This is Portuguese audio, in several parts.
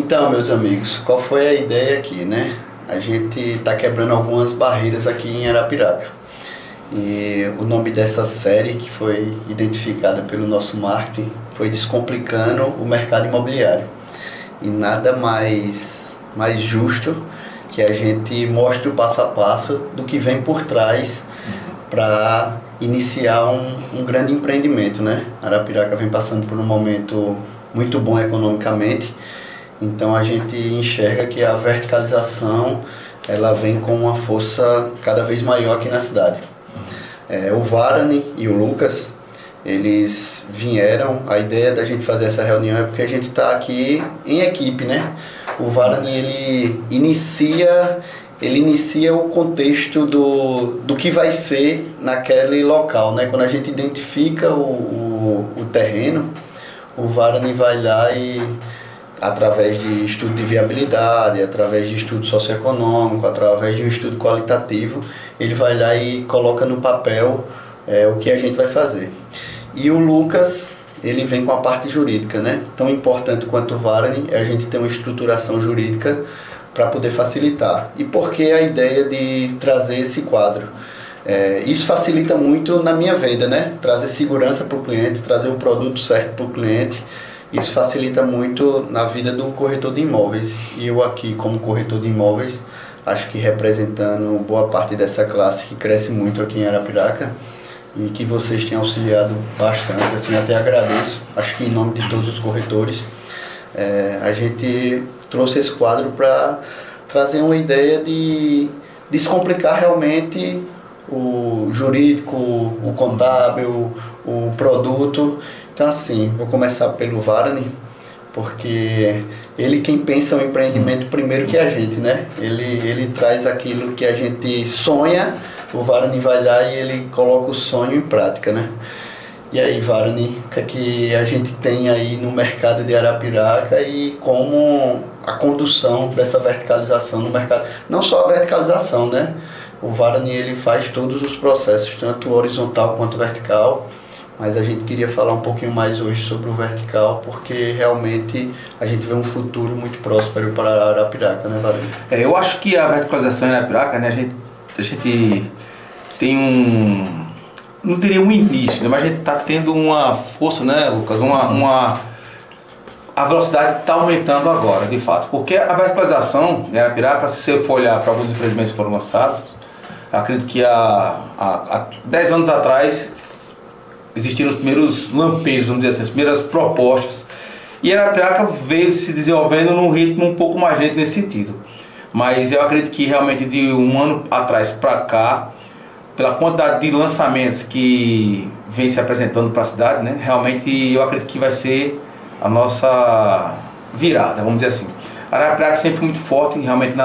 Então, meus amigos, qual foi a ideia aqui, né? A gente está quebrando algumas barreiras aqui em Arapiraca. E o nome dessa série, que foi identificada pelo nosso marketing, foi Descomplicando o Mercado Imobiliário. E nada mais justo que a gente mostre o passo a passo do que vem por trás para iniciar um grande empreendimento, né? Arapiraca vem passando por um momento muito bom economicamente. Então a gente enxerga que a verticalização ela vem com uma força cada vez maior aqui na cidade. O Varane e o Lucas, eles vieram, a ideia da gente fazer essa reunião é porque a gente está aqui em equipe, né? O Varane ele inicia o contexto do que vai ser naquele local, né? Quando a gente identifica o terreno, o Varane vai lá e através de estudo de viabilidade, através de estudo socioeconômico, através de um estudo qualitativo, ele vai lá e coloca no papel o que a gente vai fazer. E o Lucas, ele vem com a parte jurídica, né? Tão importante quanto o Varane é a gente ter uma estruturação jurídica para poder facilitar. E por que a ideia de trazer esse quadro? Isso facilita muito na minha venda, né? Trazer segurança para o cliente, trazer o produto certo para o cliente. Isso facilita muito na vida do corretor de imóveis. E eu aqui, como corretor de imóveis, acho que representando boa parte dessa classe que cresce muito aqui em Arapiraca e que vocês têm auxiliado bastante, assim, até agradeço, acho que em nome de todos os corretores, a gente trouxe esse quadro para trazer uma ideia de descomplicar realmente o jurídico, o contábil, o produto. Então assim, vou começar pelo Varane, porque ele quem pensa o empreendimento primeiro que a gente, né? Ele traz aquilo que a gente sonha, o Varane vai lá e ele coloca o sonho em prática, né? E aí, Varane, o que é que a gente tem aí no mercado de Arapiraca e como a condução dessa verticalização no mercado? Não só a verticalização, né? O Varane ele faz todos os processos, tanto horizontal quanto vertical, mas a gente queria falar um pouquinho mais hoje sobre o vertical, porque realmente a gente vê um futuro muito próspero para Arapiraca, né, Varane? Eu acho que a verticalização em Arapiraca, né, a gente tem não diria um início, né, mas a gente está tendo uma força, né, Lucas, a velocidade está aumentando agora, de fato, porque a verticalização em Arapiraca, se você for olhar para alguns empreendimentos que foram lançados, acredito que há 10 anos atrás existiram os primeiros lampejos, vamos dizer assim, as primeiras propostas. E a Arapiraca veio se desenvolvendo num ritmo um pouco mais lento nesse sentido. Mas eu acredito que realmente de um ano atrás para cá, pela quantidade de lançamentos que vem se apresentando para a cidade, né, realmente eu acredito que vai ser a nossa virada, vamos dizer assim. A Arapiraca sempre foi muito forte realmente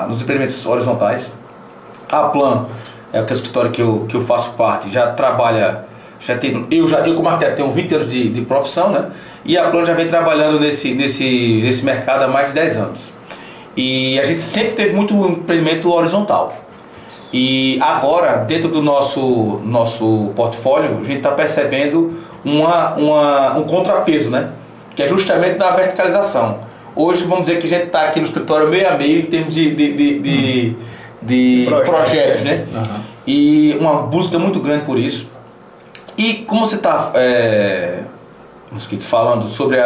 nos empreendimentos horizontais. A Plan, que é o escritório que eu faço parte, já trabalha. Eu como arquiteto tenho 20 anos de profissão, né? E a Plan já vem trabalhando nesse mercado há mais de 10 anos. E a gente sempre teve muito empreendimento horizontal. E agora, dentro do nosso portfólio, a gente está percebendo um contrapeso, né? Que é justamente da verticalização. Hoje, vamos dizer que a gente está aqui no escritório meio a meio em termos de projetos, né? Uhum. E uma busca muito grande por isso. E como você está falando sobre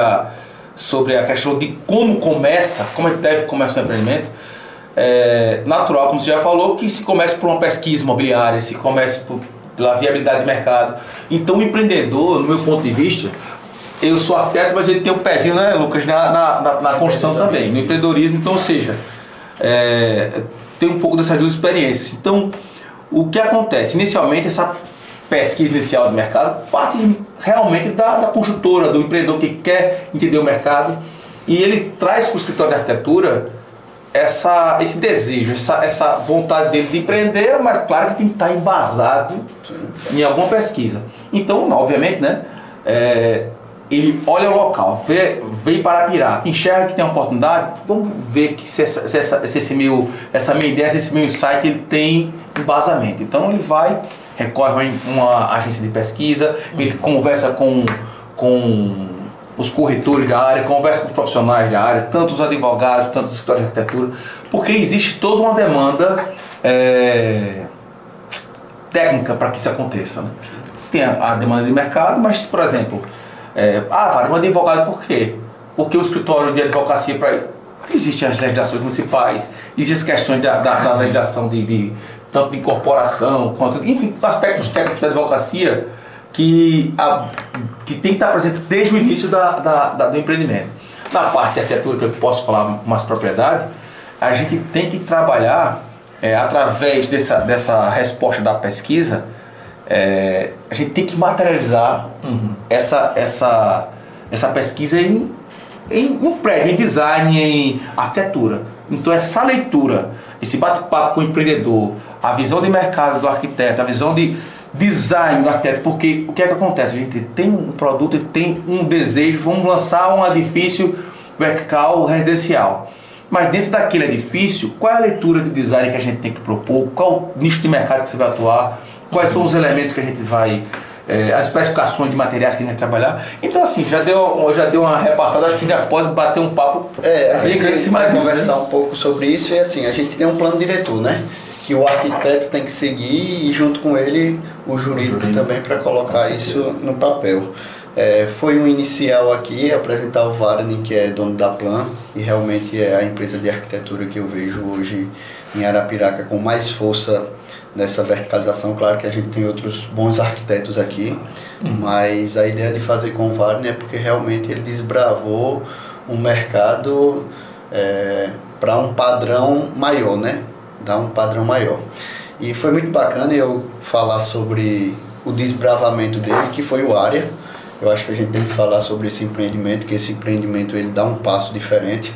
a questão de como é que deve começar o empreendimento, natural, como você já falou, que se comece por uma pesquisa imobiliária, se comece pela viabilidade de mercado. Então o empreendedor, no meu ponto de vista, eu sou arquiteto, mas ele tem um pezinho, né, Lucas, na construção também, no empreendedorismo, então, ou seja, tem um pouco dessas duas experiências. Então, o que acontece? Inicialmente, essa pesquisa inicial do mercado parte realmente da conjuntura, do empreendedor que quer entender o mercado, e ele traz para o escritório de arquitetura esse desejo, essa vontade dele de empreender, mas claro que tem que estar embasado em alguma pesquisa. Então, obviamente, né, ele olha o local, vem para Arapiraca, enxerga que tem uma oportunidade, vamos ver que se essa minha ideia, esse meu insight, ele tem embasamento. Então ele recorre a uma agência de pesquisa, ele conversa com os corretores da área, conversa com os profissionais da área, tanto os advogados, tanto os escritórios de arquitetura, porque existe toda uma demanda técnica para que isso aconteça. Né? Tem a demanda de mercado, mas, por exemplo, vai um advogado por quê? Porque o escritório de advocacia, existem as legislações municipais, existem as questões da legislação tanto de incorporação, quanto, enfim, aspectos técnicos da advocacia que tem que estar presente desde o início do empreendimento. Na parte de arquitetura, que eu posso falar com mais propriedade, a gente tem que trabalhar, através dessa resposta da pesquisa, a gente tem que materializar essa pesquisa em um prédio, em design, em arquitetura. Então essa leitura, esse bate-papo com o empreendedor, a visão de mercado do arquiteto, a visão de design do arquiteto, porque o que é que acontece? A gente tem um produto e tem um desejo, vamos lançar um edifício vertical residencial. Mas dentro daquele edifício, qual é a leitura de design que a gente tem que propor? Qual o nicho de mercado que você vai atuar? Quais são os elementos que a gente vai... as especificações de materiais que a gente vai trabalhar. Então assim, já deu uma repassada, acho que já pode bater um papo. A gente vai conversar um pouco sobre isso e assim, a gente tem um plano diretor, né? Que o arquiteto tem que seguir e junto com ele o jurídico também para colocar isso no papel. Foi um inicial aqui, apresentar o Varane, que é dono da Plan, e realmente é a empresa de arquitetura que eu vejo hoje em Arapiraca com mais força nessa verticalização. Claro que a gente tem outros bons arquitetos aqui, mas a ideia de fazer com o Varane é porque realmente ele desbravou um mercado para um padrão maior, né? Dá um padrão maior. E foi muito bacana eu falar sobre o desbravamento dele, que foi o Área. Eu acho que a gente tem que falar sobre esse empreendimento, que esse empreendimento ele dá um passo diferente.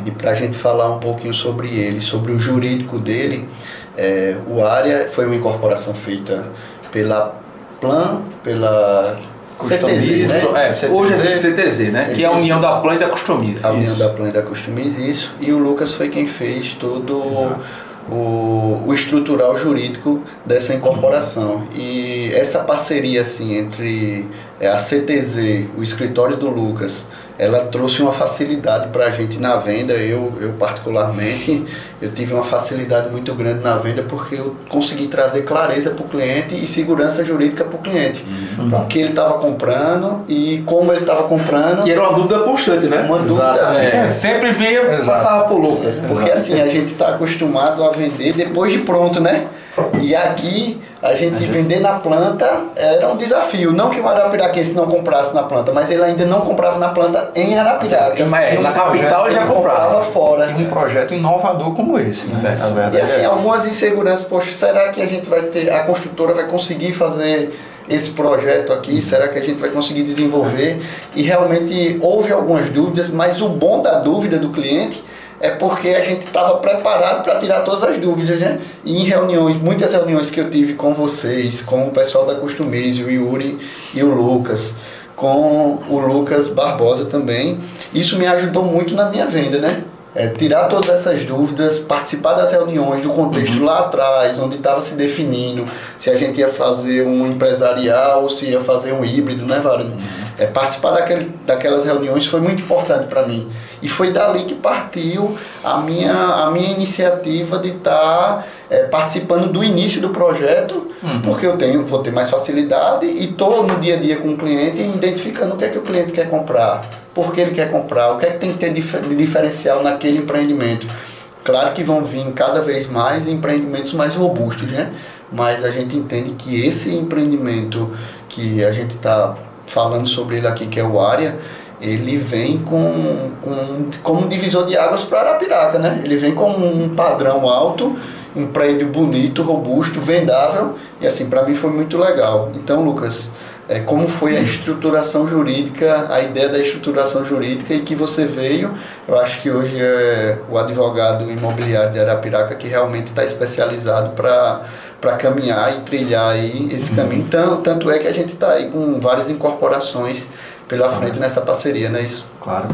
E para a gente falar um pouquinho sobre ele, sobre o jurídico dele, o Área foi uma incorporação feita pela Plan, pela CTZ, né? Hoje é CTZ, né? CTZ, que é a união da Plan e da Customize. A união da Plan e da Customize, isso. E o Lucas foi quem fez todo o estrutural jurídico dessa incorporação. E essa parceria assim, entre a CTZ, o escritório do Lucas, ela trouxe uma facilidade para a gente na venda. Eu particularmente, eu tive uma facilidade muito grande na venda porque eu consegui trazer clareza para o cliente e segurança jurídica para o cliente. O que ele estava comprando e como ele estava comprando. Que era uma dúvida constante, né? Uma dúvida. Sempre vinha, passava por Lucas. Porque assim, a gente está acostumado a vender depois de pronto, né? E aqui, a gente vender na planta era um desafio. Não que o arapiraquense não comprasse na planta, mas ele ainda não comprava na planta em Arapiraca. Na capital ele já comprava fora. E um projeto inovador como esse, né? E assim, algumas inseguranças. Poxa, será que a gente vai ter, a construtora vai conseguir fazer esse projeto aqui? Será que a gente vai conseguir desenvolver? E realmente houve algumas dúvidas, mas o bom da dúvida do cliente é porque a gente estava preparado para tirar todas as dúvidas, né? E em reuniões, muitas reuniões que eu tive com vocês, com o pessoal da Customize, o Yuri e o Lucas, com o Lucas Barbosa também, isso me ajudou muito na minha venda, né? Tirar todas essas dúvidas, participar das reuniões, do contexto lá atrás, onde estava se definindo se a gente ia fazer um empresarial ou se ia fazer um híbrido, né, Varane? Participar daquelas reuniões foi muito importante para mim. E foi dali que partiu a minha iniciativa de estar participando do início do projeto, porque vou ter mais facilidade e estou no dia a dia com o cliente identificando o que é que o cliente quer comprar, por que ele quer comprar, o que é que tem que ter de diferencial naquele empreendimento. Claro que vão vir cada vez mais empreendimentos mais robustos, né? Mas a gente entende que esse empreendimento que a gente está falando sobre ele aqui, que é o Área, ele vem como um divisor de águas para Arapiraca, né? Ele vem com um padrão alto, um prédio bonito, robusto, vendável, e assim, para mim foi muito legal. Então, Lucas, como foi a estruturação jurídica, a ideia da estruturação jurídica e que você veio, eu acho que hoje é o advogado imobiliário de Arapiraca que realmente está especializado para caminhar e trilhar aí esse caminho. Tanto é que a gente está aí com várias incorporações pela frente nessa parceria, não é isso? Claro.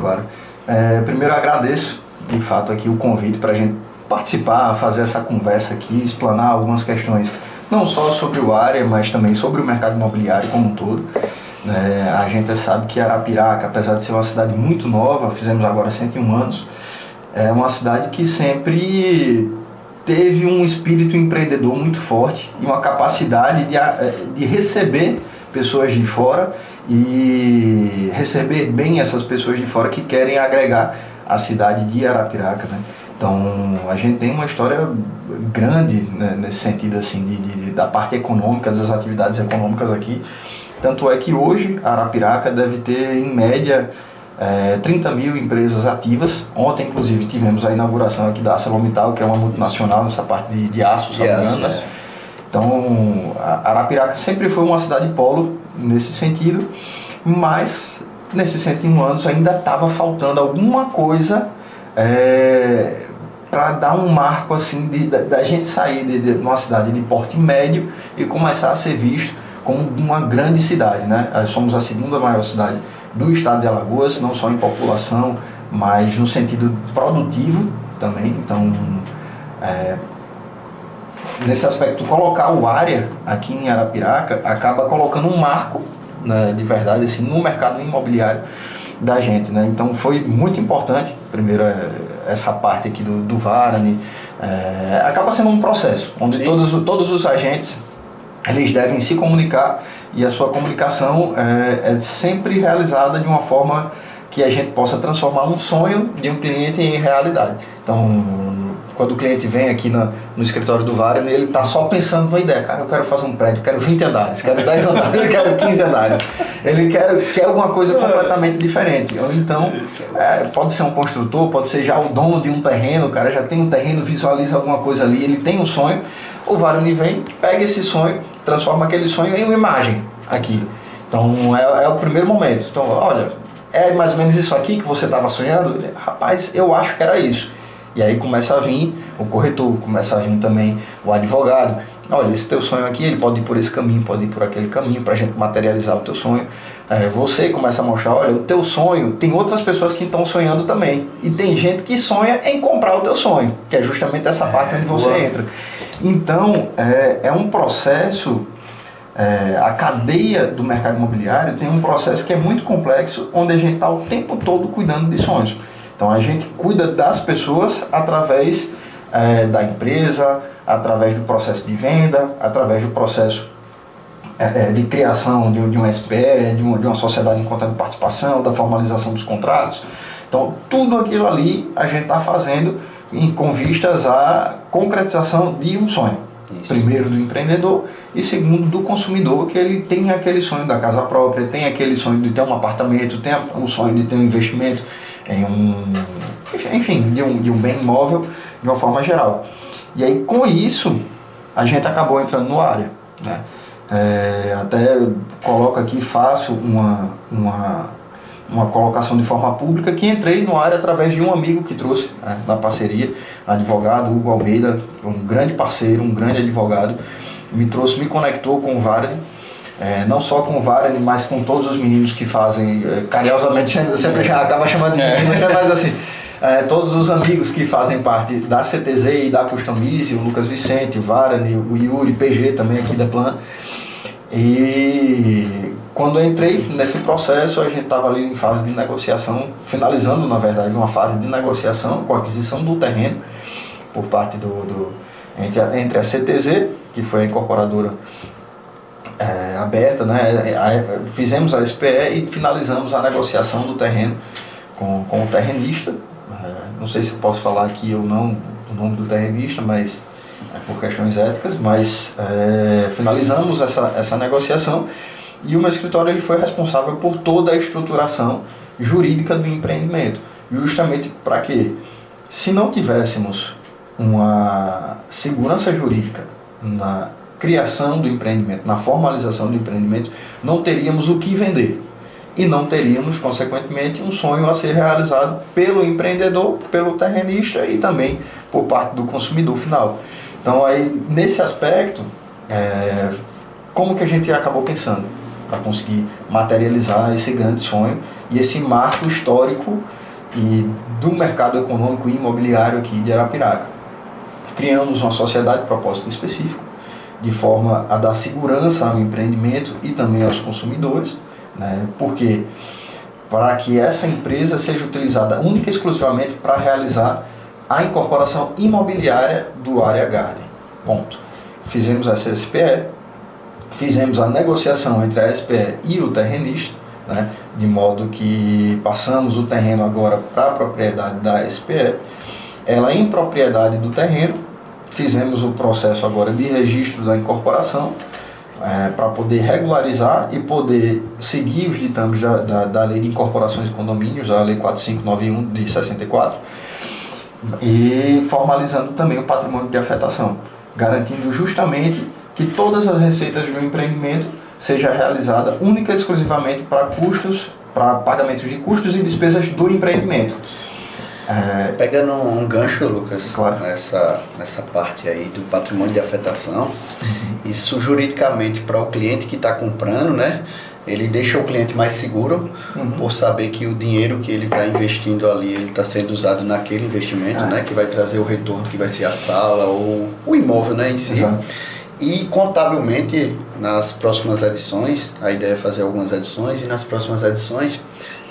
Primeiro agradeço, de fato, aqui o convite para a gente participar, fazer essa conversa aqui, explanar algumas questões, não só sobre o Área, mas também sobre o mercado imobiliário como um todo. A gente sabe que Arapiraca, apesar de ser uma cidade muito nova, fizemos agora 101 anos, é uma cidade que sempre teve um espírito empreendedor muito forte e uma capacidade de receber pessoas de fora e receber bem essas pessoas de fora que querem agregar a cidade de Arapiraca, né? Então a gente tem uma história grande, né, nesse sentido assim, da parte econômica, das atividades econômicas aqui. Tanto é que hoje Arapiraca deve ter em média 30 mil empresas ativas. Ontem inclusive tivemos a inauguração aqui da ArcelorMittal, que é uma multinacional nessa parte de aço, né? Então Arapiraca sempre foi uma cidade polo nesse sentido, mas nesses 101 anos ainda estava faltando alguma coisa para dar um marco assim da gente sair de uma cidade de porte médio e começar a ser visto como uma grande cidade, né? Somos a segunda maior cidade do estado de Alagoas, não só em população, mas no sentido produtivo também. Então, nesse aspecto, colocar o área aqui em Arapiraca acaba colocando um marco, né, de verdade, assim, no mercado imobiliário da gente, né? Então foi muito importante, primeiro, essa parte aqui do Varane, acaba sendo um processo onde todos os agentes eles devem se comunicar, e a sua comunicação é sempre realizada de uma forma que a gente possa transformar um sonho de um cliente em realidade. Então, quando o cliente vem aqui no escritório do Varane, ele está só pensando numa ideia. Cara, eu quero fazer um prédio, quero 20 andares, quero 10 andares, eu quero 15 andares. Ele quer alguma coisa completamente diferente. Ou então, pode ser um construtor, pode ser já o dono de um terreno, o cara já tem um terreno, visualiza alguma coisa ali, ele tem um sonho. O Varane vem, pega esse sonho, transforma aquele sonho em uma imagem aqui. Então, é o primeiro momento. Então, olha, é mais ou menos isso aqui que você estava sonhando? Rapaz, eu acho que era isso. E aí começa a vir o corretor, começa a vir também o advogado. Olha, esse teu sonho aqui, ele pode ir por esse caminho, pode ir por aquele caminho, para a gente materializar o teu sonho. Você começa a mostrar, olha, o teu sonho, tem outras pessoas que estão sonhando também. E tem gente que sonha em comprar o teu sonho, que é justamente essa parte onde você entra. Então, é um processo, a cadeia do mercado imobiliário tem um processo que é muito complexo, onde a gente está o tempo todo cuidando de sonhos. Então a gente cuida das pessoas através da empresa, através do processo de venda, através do processo de criação de um SPE, de uma sociedade em conta de participação, da formalização dos contratos. Então tudo aquilo ali a gente está fazendo com vistas à concretização de um sonho. Isso. Primeiro do empreendedor e segundo do consumidor, que ele tem aquele sonho da casa própria, tem aquele sonho de ter um apartamento, tem o sonho de ter um investimento em de um bem imóvel de uma forma geral. E aí com isso a gente acabou entrando no área, né? Até coloco aqui, faço uma colocação de forma pública, que entrei no área através de um amigo que trouxe, na parceria, advogado Hugo Almeida, um grande parceiro, um grande advogado, me conectou com o Varane, não só com o Varane, mas com todos os meninos que fazem, carinhosamente, sempre já acaba chamando de meninos, mas assim, todos os amigos que fazem parte da CTZ e da Customize, o Lucas Vicente, o Varane, o Yuri, PG também aqui da Plan. E quando eu entrei nesse processo, a gente estava ali em fase de negociação, finalizando na verdade uma fase de negociação com a aquisição do terreno por parte entre a CTZ, que foi a incorporadora aberta, né? Fizemos a SPE e finalizamos a negociação do terreno com o terrenista. Não sei se eu posso falar aqui ou não o nome do terrenista, mas por questões éticas, mas finalizamos essa negociação e o meu escritório ele foi responsável por toda a estruturação jurídica do empreendimento, justamente para que, se não tivéssemos uma segurança jurídica na criação do empreendimento, na formalização do empreendimento, não teríamos o que vender e não teríamos, consequentemente, um sonho a ser realizado pelo empreendedor, pelo terrenista e também por parte do consumidor final. Então, aí, nesse aspecto, como que a gente acabou pensando para conseguir materializar esse grande sonho e esse marco histórico do mercado econômico e imobiliário aqui de Arapiraca? Criamos uma sociedade de propósito específico, de forma a dar segurança ao empreendimento e também aos consumidores, né? Por quê? Para que essa empresa seja utilizada única e exclusivamente para realizar a incorporação imobiliária do Área Garden. Ponto. Fizemos essa SPE, fizemos a negociação entre a SPE e o terrenista, né? De modo que passamos o terreno agora para a propriedade da SPE, ela em propriedade do terreno, fizemos o processo agora de registro da incorporação, para poder regularizar e poder seguir os ditames da Lei de Incorporações e Condomínios, a Lei 4591 de 64, e formalizando também o patrimônio de afetação, garantindo justamente que todas as receitas do empreendimento seja realizada única e exclusivamente para pagamentos de custos e despesas do empreendimento. Pegando um gancho, Lucas, claro, nessa parte aí do patrimônio de afetação, isso juridicamente para o cliente que está comprando, né? Ele deixa o cliente mais seguro, por saber que o dinheiro que ele está investindo ali, ele está sendo usado naquele investimento, né? Que vai trazer o retorno, que vai ser a sala ou o imóvel, né, em si. Exato. E contabilmente, nas próximas edições, a ideia é fazer algumas edições, e nas próximas edições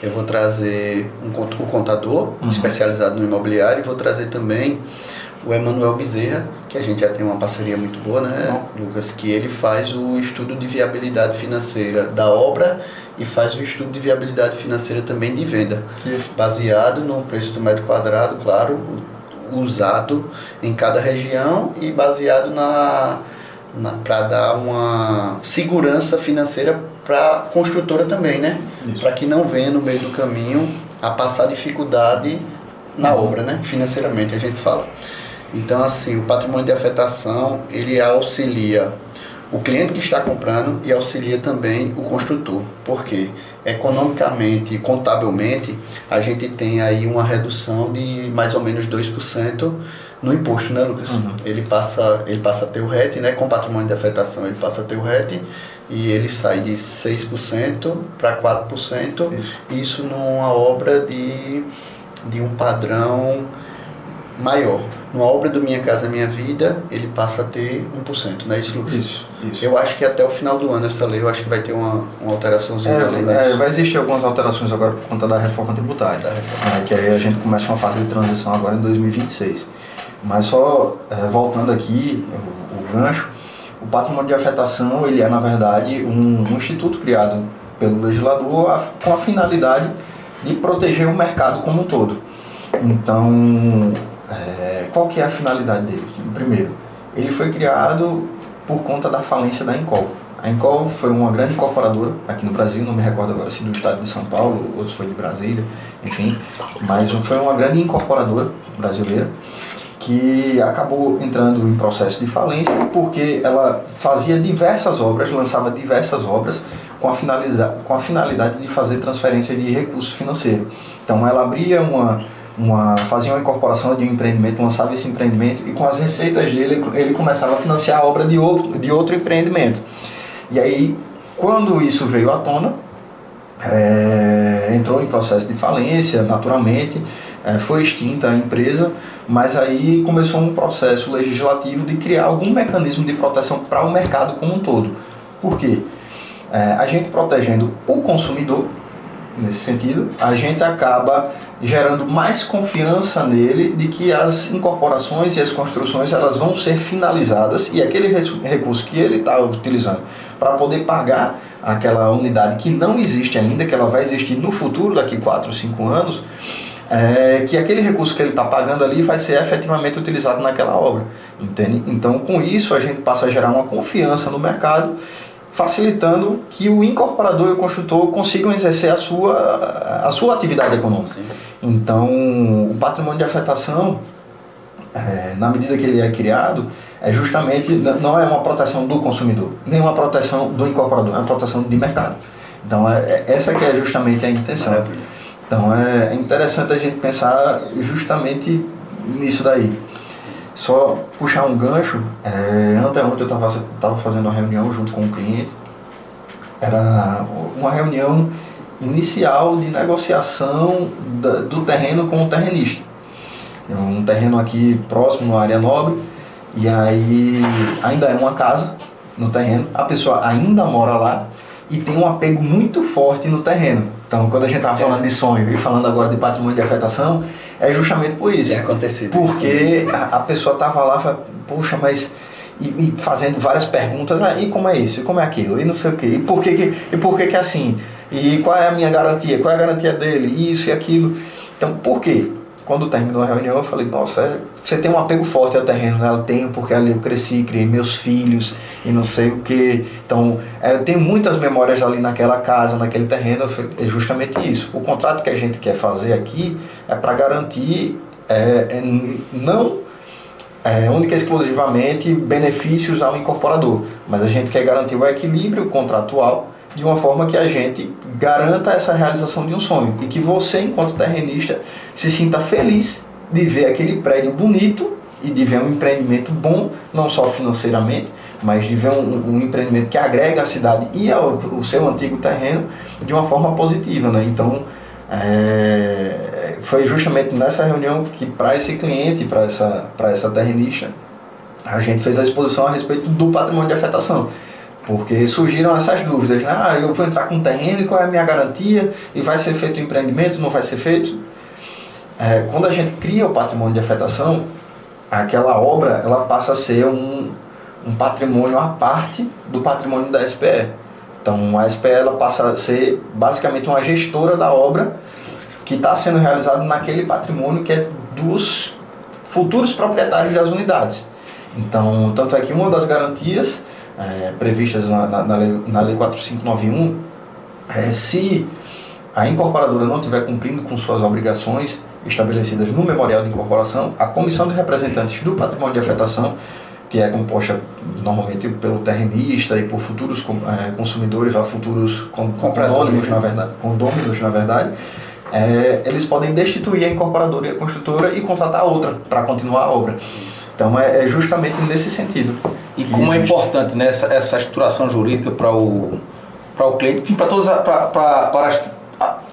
eu vou trazer o contador especializado no imobiliário, e vou trazer também o Emanuel Bezerra, que a gente já tem uma parceria muito boa, né, Lucas? Que ele faz o estudo de viabilidade financeira da obra e faz o estudo de viabilidade financeira também de venda. Isso. Baseado no preço do metro quadrado, claro, usado em cada região e baseado para dar uma segurança financeira para a construtora também, né? Para que não venha no meio do caminho a passar dificuldade na obra, né? Financeiramente, a gente fala. Então, assim, o patrimônio de afetação, ele auxilia o cliente que está comprando e auxilia também o construtor. Por quê? Economicamente e contabilmente, a gente tem aí uma redução de mais ou menos 2% no imposto, né, Lucas? Ele passa a ter o RET, né? Com patrimônio de afetação, ele passa a ter o RET e ele sai de 6% para 4%. Isso numa obra de um padrão maior. Numa obra do Minha Casa Minha Vida, ele passa a ter 1%, não é isso, Lucas? Isso. Eu acho que até o final do ano essa lei, eu acho que vai ter uma alteraçãozinha da lei. Vai existir algumas alterações agora por conta da reforma tributária. Que aí a gente começa uma fase de transição agora em 2026. Mas só voltando aqui, o gancho, o patrimônio de afetação, ele é na verdade um instituto criado pelo legislador com a finalidade de proteger o mercado como um todo. Então, qual que é a finalidade dele? Primeiro, ele foi criado por conta da falência da Encol. A Encol foi uma grande incorporadora aqui no Brasil, não me recordo agora se do estado de São Paulo ou se foi de Brasília, enfim, mas foi uma grande incorporadora brasileira que acabou entrando em processo de falência porque ela fazia diversas obras, lançava diversas obras com a finalidade de fazer transferência de recursos financeiros. Então ela abria fazia uma incorporação de um empreendimento, lançava esse empreendimento e com as receitas dele ele começava a financiar a obra de outro empreendimento. E aí, quando isso veio à tona, entrou em processo de falência, naturalmente, foi extinta a empresa, mas aí começou um processo legislativo de criar algum mecanismo de proteção para o mercado como um todo. Por quê? A gente protegendo o consumidor, nesse sentido, a gente acaba gerando mais confiança nele de que as incorporações e as construções elas vão ser finalizadas e aquele recurso que ele está utilizando para poder pagar aquela unidade que não existe ainda, que ela vai existir no futuro, daqui 4 ou 5 anos, que aquele recurso que ele está pagando ali vai ser efetivamente utilizado naquela obra, entende? Então, com isso, a gente passa a gerar uma confiança no mercado, facilitando que o incorporador e o construtor consigam exercer a sua atividade econômica. Sim. Então, o patrimônio de afetação, na medida que ele é criado, justamente não é uma proteção do consumidor, nem uma proteção do incorporador, é uma proteção de mercado. Então, essa que é justamente a intenção. Então, é interessante a gente pensar justamente nisso daí. Só puxar um gancho, ontem eu estava fazendo uma reunião junto com um cliente, era uma reunião inicial de negociação do terreno com o terrenista. Um terreno aqui próximo, na área nobre, e aí ainda é uma casa no terreno, a pessoa ainda mora lá, e tem um apego muito forte no terreno. Então, quando a gente estava falando de sonho e falando agora de patrimônio de afetação, é justamente por isso. Tem acontecido porque isso. a pessoa estava lá e fala, poxa, mas... E fazendo várias perguntas, e como é isso, e como é aquilo, e não sei o quê, e por que é assim, e qual é a minha garantia, qual é a garantia dele, isso e aquilo. Então, por quê? Quando terminou a reunião, eu falei, nossa, você tem um apego forte ao terreno, né? Eu tenho, porque ali eu cresci, criei meus filhos e não sei o quê. Então, eu tenho muitas memórias ali naquela casa, naquele terreno. É justamente isso. O contrato que a gente quer fazer aqui é para garantir, não única e exclusivamente benefícios ao incorporador, mas a gente quer garantir o equilíbrio contratual de uma forma que a gente garanta essa realização de um sonho e que você, enquanto terrenista, se sinta feliz de ver aquele prédio bonito e de ver um empreendimento bom, não só financeiramente, mas de ver um empreendimento que agrega a cidade e o seu antigo terreno de uma forma positiva, né? Então, foi justamente nessa reunião que, para esse cliente, para essa terrenista, a gente fez a exposição a respeito do patrimônio de afetação. Porque surgiram essas dúvidas, né? Eu vou entrar com terreno e qual é a minha garantia? E vai ser feito o empreendimento, não vai ser feito? Quando a gente cria o patrimônio de afetação, aquela obra ela passa a ser um patrimônio à parte do patrimônio da SPE. Então a SPE ela passa a ser basicamente uma gestora da obra que está sendo realizada naquele patrimônio que é dos futuros proprietários das unidades. Então, tanto é que uma das garantias previstas na Lei 4591 se a incorporadora não estiver cumprindo com suas obrigações estabelecidas no memorial de incorporação, a comissão de representantes do patrimônio de afetação, que é composta normalmente pelo terrenista e por futuros consumidores, ou futuros condôminos, na verdade, eles podem destituir a incorporadora e a construtora e contratar outra para continuar a obra. Então é justamente nesse sentido. E como é importante, né, essa estruturação jurídica para o cliente, enfim, para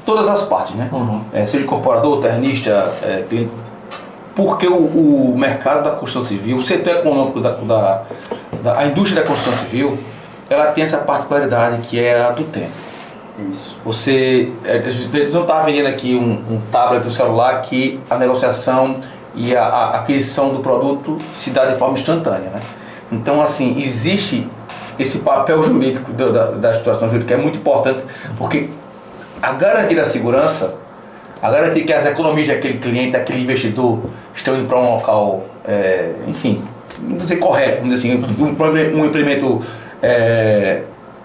todas as partes, né? Uhum. Seja incorporador, terrenista, cliente. Porque o mercado da construção civil, o setor econômico a indústria da construção civil, ela tem essa particularidade que é a do tempo. Isso. A gente não está vendendo aqui um tablet, um celular, que a negociação e a aquisição do produto se dá de forma instantânea, né? Então, assim, existe esse papel jurídico da estruturação jurídica, é muito importante, porque a garantia da segurança, a garantir que as economias daquele cliente, daquele investidor, estão indo para um local, enfim, vamos dizer correto, vamos dizer assim, um empreendimento,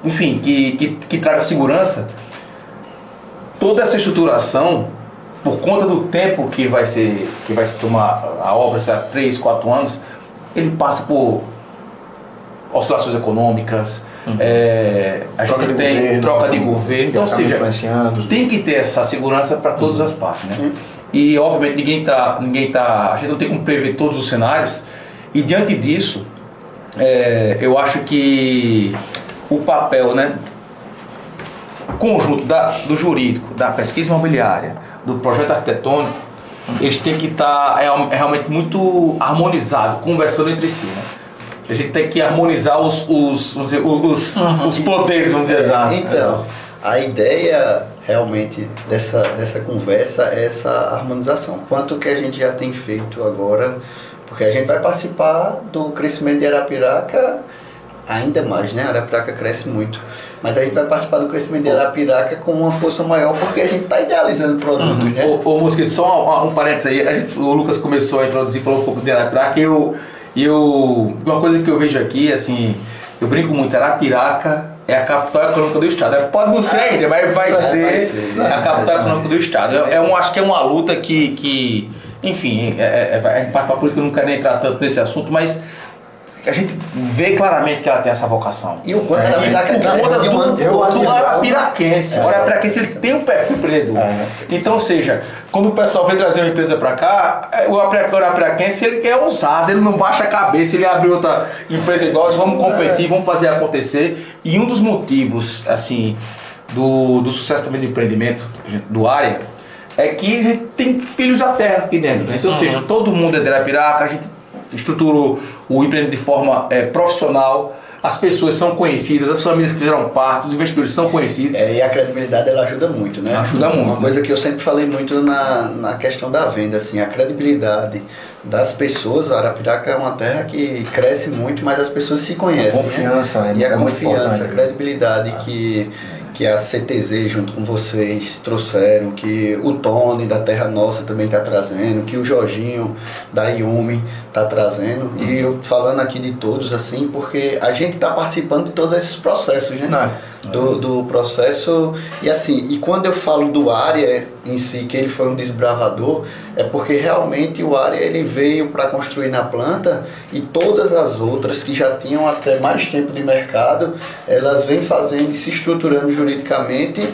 enfim, que traga segurança. Toda essa estruturação, por conta do tempo que vai se tomar a obra, será 3, 4 anos, ele passa por oscilações econômicas, a gente tem troca de governo, então, ou seja, tem que ter essa segurança para todas as partes, né? E obviamente a gente não tem como prever todos os cenários, e diante disso, eu acho que o papel, né, conjunto do jurídico, da pesquisa imobiliária, do projeto arquitetônico, eles têm que estar realmente muito harmonizados, conversando entre si, né? A gente tem que harmonizar os poderes, vamos dizer assim. Então, a ideia realmente dessa conversa é essa harmonização. Quanto que a gente já tem feito agora, porque a gente vai participar do crescimento de Arapiraca ainda mais, né? Arapiraca cresce muito. Mas a gente vai participar do crescimento de Arapiraca com uma força maior, porque a gente está idealizando produtos, né? Ô Mosquito, só um parênteses aí, o Lucas começou a introduzir, falou um pouco de Arapiraca, e uma coisa que eu vejo aqui, assim, eu brinco muito, Arapiraca é a capital econômica do estado. Pode não ser ainda, mas vai ser a capital econômica do estado. Acho que é uma luta que enfim, a gente parte para a política, eu não quero nem entrar tanto nesse assunto, mas a gente vê claramente que ela tem essa vocação. E o quanto Arapiraca é do arapiraquense. O arapiraquense, ele tem um perfil empreendedor. Então, ou seja, quando o pessoal vem trazer uma empresa para cá, o arapiraquense, ele é ousado, ele não baixa a cabeça, ele abre outra empresa igual, vamos competir, vamos fazer acontecer. E um dos motivos, assim, do sucesso também do empreendimento do área, é que a gente tem filhos da terra aqui dentro, né? Então, ou seja, todo mundo é de Arapiraca, a gente estruturou o empreendimento de forma profissional. as pessoas são conhecidas, as famílias que fizeram parte, os investidores são conhecidos. E a credibilidade ela ajuda muito, né? Ajuda muito. Uma coisa que eu sempre falei muito na questão da venda, assim, a credibilidade das pessoas. A Arapiraca é uma terra que cresce muito, mas as pessoas se conhecem. A confiança, né? é, E a muito confiança, importante. a credibilidade que a CTZ junto com vocês trouxeram, que o Tony da Terra Nossa também está trazendo, que o Jorginho da Yumi está trazendo. E eu falando aqui de todos, assim, porque a gente está participando de todos esses processos, né? Do processo. E assim, e quando eu falo do Área em si, que ele foi um desbravador, é porque realmente o Área ele veio para construir na planta, e todas as outras que já tinham até mais tempo de mercado, elas vêm fazendo e se estruturando juridicamente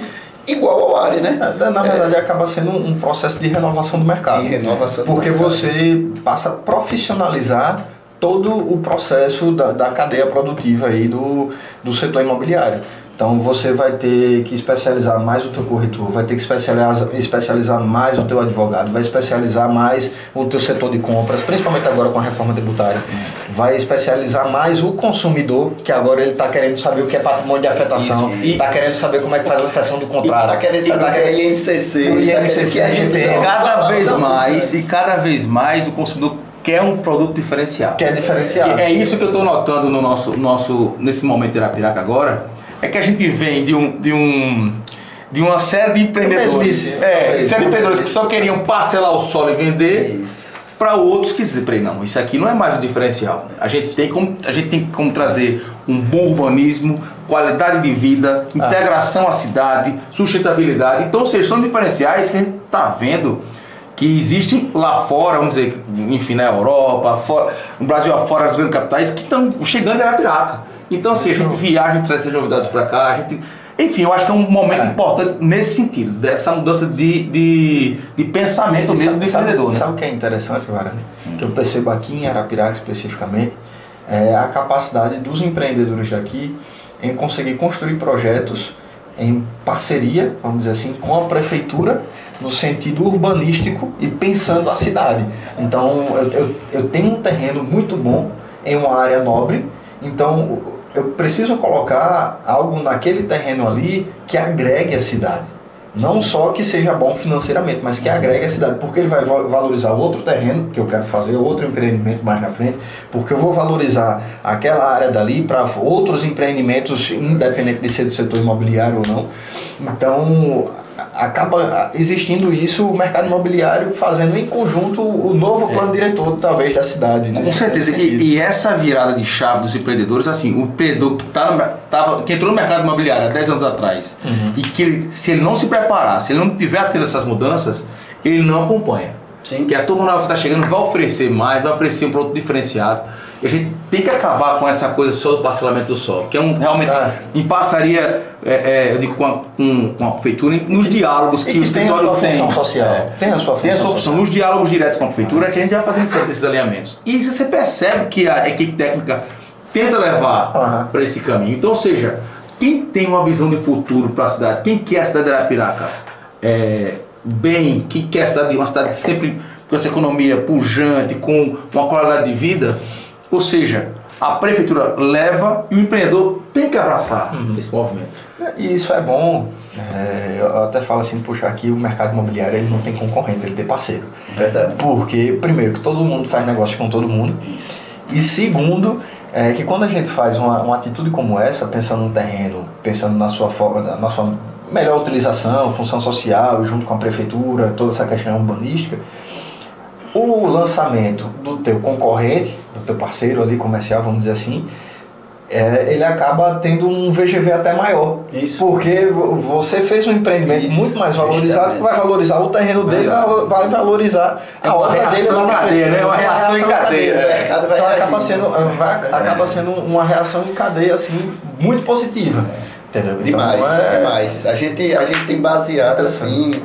igual ao Área, né? Na verdade, acaba sendo um processo de renovação do mercado. De renovação do porque mercado. você passa a profissionalizar todo o processo da cadeia produtiva aí do setor imobiliário. Então você vai ter que especializar mais o teu corretor, vai ter que especializar mais o teu advogado, vai especializar mais o teu setor de compras, principalmente agora com a reforma tributária. Vai especializar mais o consumidor, que agora ele está querendo saber o que é patrimônio de afetação, está querendo saber como é que faz a cessão de contrato. Está querendo saber o que é INCC, o INCC que a gente tem. Cada vez mais o consumidor quer um produto diferenciado. Que é diferenciado. É isso que eu estou notando no nesse momento de Arapiraca agora, é que a gente vem de uma série de empreendedores, série de empreendedores que só queriam parcelar o solo e vender, para outros que dizem, não, isso aqui não é mais um diferencial. A gente tem como trazer um bom urbanismo, qualidade de vida, integração à cidade, sustentabilidade. Então, são diferenciais que a gente está vendo que existem lá fora, vamos dizer, enfim, na Europa, no Brasil afora, as grandes capitais, que estão chegando em Arapiraca. Então, assim, a gente viaja, traz essas novidades para cá, enfim, eu acho que é um momento importante nesse sentido, dessa mudança de pensamento mesmo do empreendedor. Sabe o que é interessante, Varane? Que eu percebo aqui em Arapiraca especificamente, é a capacidade dos empreendedores daqui em conseguir construir projetos em parceria, vamos dizer assim, com a prefeitura, no sentido urbanístico e pensando a cidade. Então, eu tenho um terreno muito bom em uma área nobre, então eu preciso colocar algo naquele terreno ali que agregue a cidade. Não só que seja bom financeiramente, mas que agregue a cidade, porque ele vai valorizar o outro terreno que eu quero fazer, outro empreendimento mais na frente, porque eu vou valorizar aquela área dali para outros empreendimentos, independente de ser do setor imobiliário ou não. Então, acaba existindo isso, o mercado imobiliário fazendo em conjunto o novo plano diretor, talvez, da cidade. Com certeza, e essa virada de chave dos empreendedores, assim, o empreendedor que entrou no mercado imobiliário há 10 anos atrás, e que se ele não se preparar, se ele não tiver atento a essas mudanças, ele não acompanha. Sim. Que a turma nova que está chegando vai oferecer mais, vai oferecer um produto diferenciado. E a gente tem que acabar com essa coisa só do parcelamento do solo, que é realmente em parceria com a prefeitura, nos diálogos que os tem a sua função têm. social. Tem a sua função. Nos diálogos diretos com a prefeitura, que a gente vai fazendo esses alinhamentos. E você percebe que a equipe técnica tenta levar para esse caminho. Então, ou seja, quem tem uma visão de futuro para a cidade, quem quer a cidade de Arapiraca quem quer uma cidade sempre com essa economia pujante, com uma qualidade de vida, ou seja, a prefeitura leva e o empreendedor tem que abraçar esse movimento. E isso é bom. Eu até falo assim, puxa, aqui o mercado imobiliário ele não tem concorrente, ele tem parceiro. Verdade. Porque, primeiro, que todo mundo faz negócio com todo mundo. E segundo, que quando a gente faz uma atitude como essa, pensando no terreno, pensando na sua melhor utilização, função social, junto com a prefeitura, toda essa questão urbanística, o lançamento do teu concorrente, do teu parceiro ali comercial, vamos dizer assim, ele acaba tendo um VGV até maior. Isso. Porque você fez um empreendimento muito mais valorizado, que vai valorizar o terreno dele, vai valorizar a obra dele lá na frente. É uma reação em cadeia. Então acaba sendo uma reação em cadeia assim, muito positiva. Entendeu? Demais, então, demais. A gente tem baseado assim,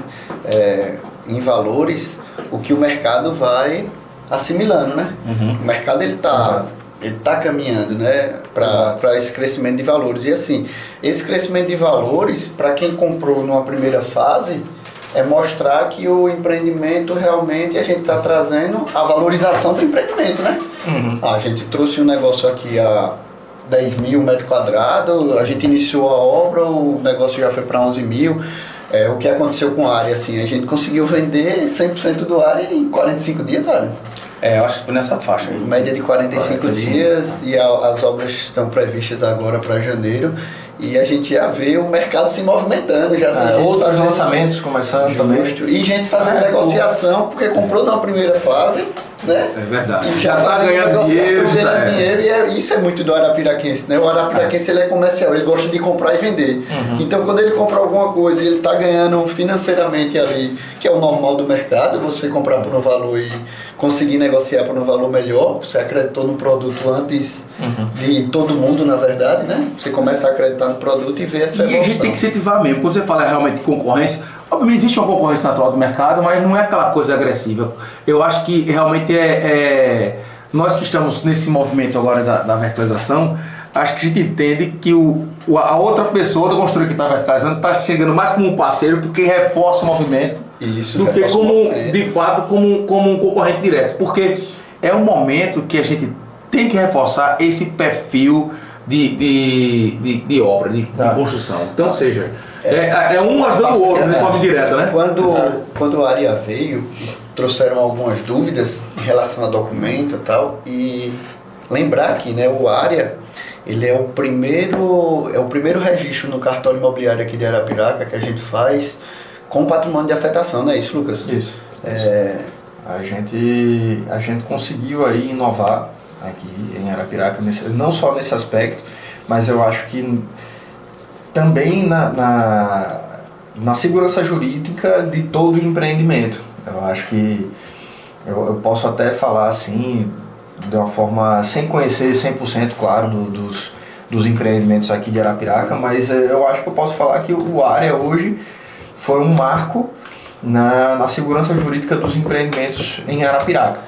em valores o que o mercado vai assimilando, né? O mercado ele tá caminhando, né, para esse crescimento de valores. E assim, esse crescimento de valores, para quem comprou numa primeira fase, é mostrar que o empreendimento realmente a gente está trazendo a valorização do empreendimento, né? A gente trouxe um negócio aqui 10 mil metros quadrados, a gente iniciou a obra, o negócio já foi para 11 mil. O que aconteceu com a área, assim, a gente conseguiu vender 100% do área em 45 dias, olha. Eu acho que foi nessa faixa aí. Média de 45 dias e as obras estão previstas agora para janeiro. E a gente já vê o mercado se movimentando, já tem gente outros fazendo lançamentos começando também. E gente fazendo negociação, porque comprou na primeira fase, né? É verdade. E já tá ganhando dinheiro, dinheiro e isso é muito do arapiraquense, né? O arapiraquense ele é comercial, ele gosta de comprar e vender. Então quando ele compra alguma coisa e ele está ganhando financeiramente ali, que é o normal do mercado, você comprar por um valor e conseguir negociar por um valor melhor, você acreditou no produto antes de todo mundo, na verdade, né? Você começa a acreditar no produto e ver essa evolução. E a gente tem que incentivar mesmo. Quando você fala realmente de concorrência, obviamente existe uma concorrência natural do mercado, mas não é aquela coisa agressiva. Eu acho que realmente nós que estamos nesse movimento agora da verticalização, acho que a gente entende que a outra pessoa, outra construtora que está verticalizando, está chegando mais como um parceiro porque reforça o movimento do que como, de fato, como um concorrente direto. Porque é um momento que a gente tem que reforçar esse perfil de obra, de construção. Então, ou seja, um ajudando o outro de forma direta, né? Quando a área veio, trouxeram algumas dúvidas em relação a documento e tal, e lembrar que, né, o área, ele é o primeiro registro no cartório imobiliário aqui de Arapiraca que a gente faz com patrimônio de afetação, não é isso, Lucas? Isso. A gente conseguiu aí inovar aqui em Arapiraca, não só nesse aspecto, mas eu acho que também na segurança jurídica de todo o empreendimento. Eu acho que eu posso até falar assim, de uma forma sem conhecer 100%, claro, dos empreendimentos aqui de Arapiraca, mas eu acho que eu posso falar que o área hoje foi um marco na segurança jurídica dos empreendimentos em Arapiraca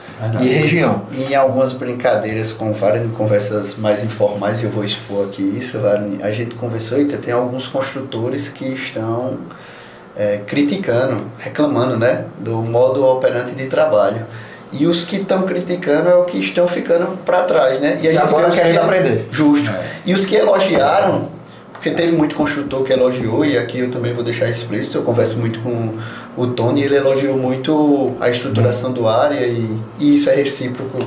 e região. E em algumas brincadeiras com várias conversas mais informais, e eu vou expor aqui isso, a gente conversou e tem alguns construtores que estão criticando, reclamando, né, do modo operante de trabalho. E os que estão criticando é o que estão ficando para trás, né? E a gente agora querendo aprender. Justo. E os que elogiaram, porque teve muito construtor que elogiou, e aqui eu também vou deixar explícito, eu converso muito com o Tony, ele elogiou muito a estruturação do área e isso é recíproco.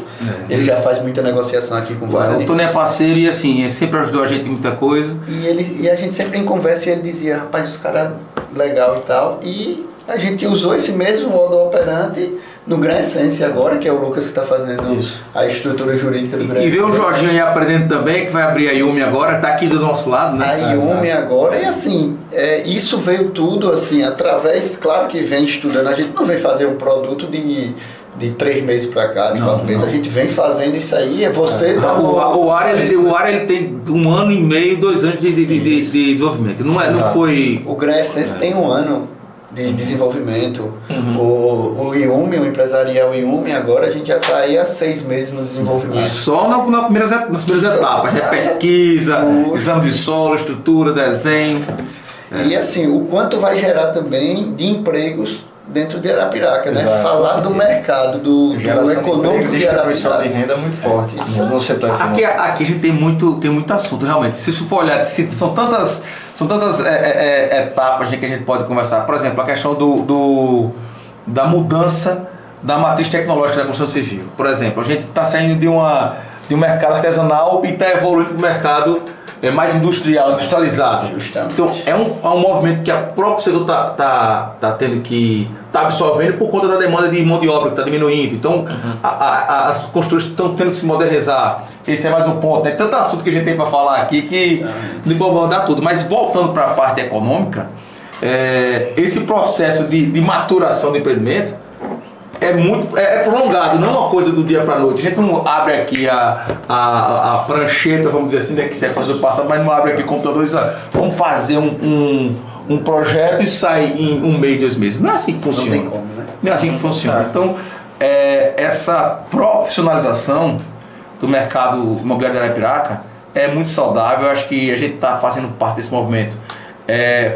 Ele já faz muita negociação aqui com o Guarani. O Tony é parceiro e assim, sempre ajudou a gente em muita coisa. E a gente sempre em conversa e ele dizia, rapaz, os caras legal e tal, e a gente usou esse mesmo modo operante no Gran Essência agora, que é o Lucas que está fazendo a estrutura jurídica do Gran Essência. E ver o Jorginho aí aprendendo também, que vai abrir a Yumi agora, está aqui do nosso lado, né? A Yumi agora, e assim, isso veio tudo assim, através, claro que vem estudando, a gente não vem fazer um produto de 3 meses para cá, de 4 meses, a gente vem fazendo isso aí, você... O área ele tem 1 ano e meio, 2 anos de desenvolvimento, não foi... O Gran Essência tem 1 ano de desenvolvimento. O Yumi, o empresarial Yumi, agora a gente já está aí há 6 meses no desenvolvimento. Só nas primeiras etapas, né? Pesquisa, exame de solo, estrutura, desenho. E assim, o quanto vai gerar também de empregos dentro de Arapiraca, né? Exato, falar do mercado, do econômico de Arapiraca. De renda muito forte no setor econômico. Aqui a gente tem muito assunto, realmente. Se isso for olhar, são tantas etapas, né, que a gente pode conversar. Por exemplo, a questão da mudança da matriz tecnológica da construção civil. Por exemplo, a gente está saindo de um mercado artesanal e está evoluindo para o mercado mais industrializado. Justamente. Então é um movimento que o próprio setor tá tendo que absorvendo por conta da demanda de mão de obra que está diminuindo. Então as construtoras estão tendo que se modernizar. Esse é mais um ponto, né? Tanto assunto que a gente tem para falar aqui que não vou abordar tudo. Mas voltando para a parte econômica, esse processo de maturação do empreendimento é prolongado, não é uma coisa do dia para a noite. A gente não abre aqui a prancheta, vamos dizer assim, que é coisa do passado, mas não abre aqui o computador e diz, vamos fazer um projeto e sair em 1 mês, 2 meses. Não é assim que funciona. Não tem como, né? Não é assim que funciona. Então, essa profissionalização do mercado imobiliário de Arapiraca é muito saudável. Eu acho que a gente está fazendo parte desse movimento.